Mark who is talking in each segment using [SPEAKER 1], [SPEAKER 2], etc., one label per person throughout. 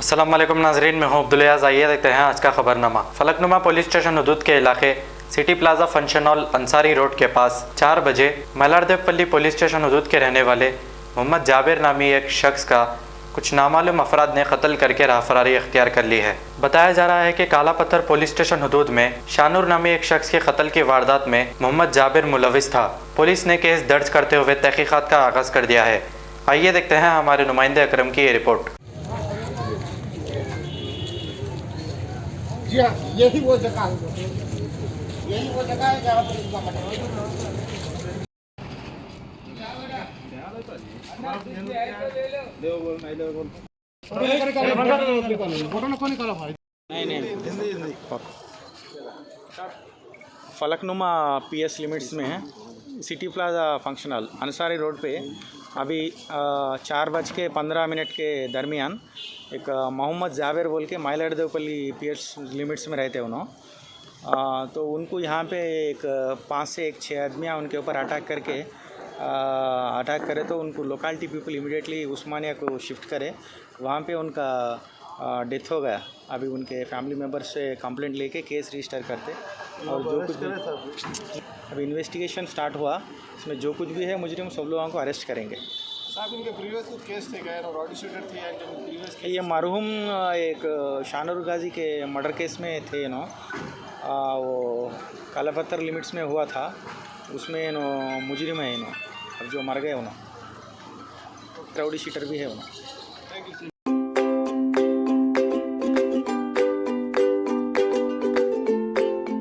[SPEAKER 1] अस्सलाम वालेकुम नाज़रीन, मैं हूं अब्दुल याज़। आइए देखते हैं आज का खबरनामा। फलकनुमा पुलिस स्टेशन हदूद के इलाके city plaza function hall Ansari road के पास 4 बजे मलारदेवपल्ली पुलिस स्टेशन हदूद के रहने वाले मोहम्मद जाबिर नामी एक शख्स का कुछ नामालूम अफराद ने कत्ल करके राहफरारी इख्तियार कर ली है। बताया जा रहा है कि काला पत्थर पुलिस स्टेशन हदूद में शानूर नामी एक शख्स के कत्ल की वारदात में मोहम्मद जाबिर मुलविस था। पुलिस ने केस दर्ज करते हुए तहकीकात का आगाज़ कर दिया है। आइए देखते हैं हमारे नुमाइंदे अकरम की ये रिपोर्ट।
[SPEAKER 2] जी हाँ, यही वो जगह है जहाँ पर इसका
[SPEAKER 3] फलकनुमा पीएस लिमिट्स में है, city plaza function hall Ansari road पे अभी 4:15 के दरमियान एक मोहम्मद जाबिर बोल के माइलारदेवपल्ली पीएस लिमिट्स में रहते उन्होंने, तो उनको यहाँ पे एक 5 से 6 आदमियाँ उनके ऊपर अटैक करे तो उनको लोकालिटी पीपल इमीडिएटली उस्मानिया को शिफ्ट करे। वहाँ पे उनका डेथ हो गया। अभी उनके फैमिली मेम्बर्स से कंप्लेंट लेके केस रजिस्टर करते और जो कुछ भी अभी इन्वेस्टिगेशन स्टार्ट हुआ, इसमें जो कुछ भी है मुजरिम सब लोगों को अरेस्ट करेंगे।
[SPEAKER 2] साहब इनके प्रीवियस केस थे क्या, रॉडी शूटर थे या जो प्रीवियस
[SPEAKER 3] ये मरहूम एक शानूर गाजी के मर्डर केस में थे वो काला पत्थर लिमिट्स में हुआ था, उसमें मुजरिम है अब जो मर गए क्राउडी शीटर भी है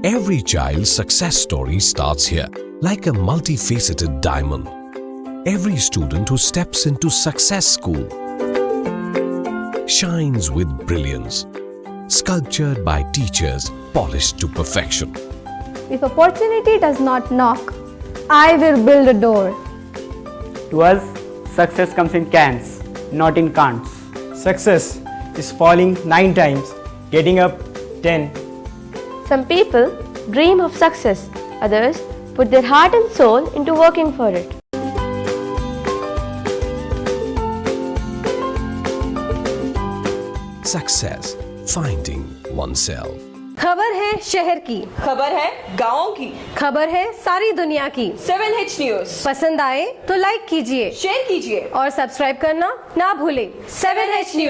[SPEAKER 4] Every child's success story starts here, like a multifaceted diamond. Every student who steps into Success School shines with brilliance, sculptured by teachers polished to perfection.
[SPEAKER 5] If opportunity does not knock, I will build a door.
[SPEAKER 6] To us, success comes in cans, not in can'ts. Success is falling 9 times, getting up 10.
[SPEAKER 7] Some people dream of success, others put their heart and soul into working for it.
[SPEAKER 4] Success, finding oneself.
[SPEAKER 5] खबर है शहर की,
[SPEAKER 8] खबर है गाँव की,
[SPEAKER 5] खबर है सारी दुनिया की।
[SPEAKER 8] 7H न्यूज़
[SPEAKER 5] पसंद आए तो लाइक कीजिए,
[SPEAKER 8] शेयर कीजिए
[SPEAKER 5] और सब्सक्राइब करना ना भूलें।
[SPEAKER 8] 7H news.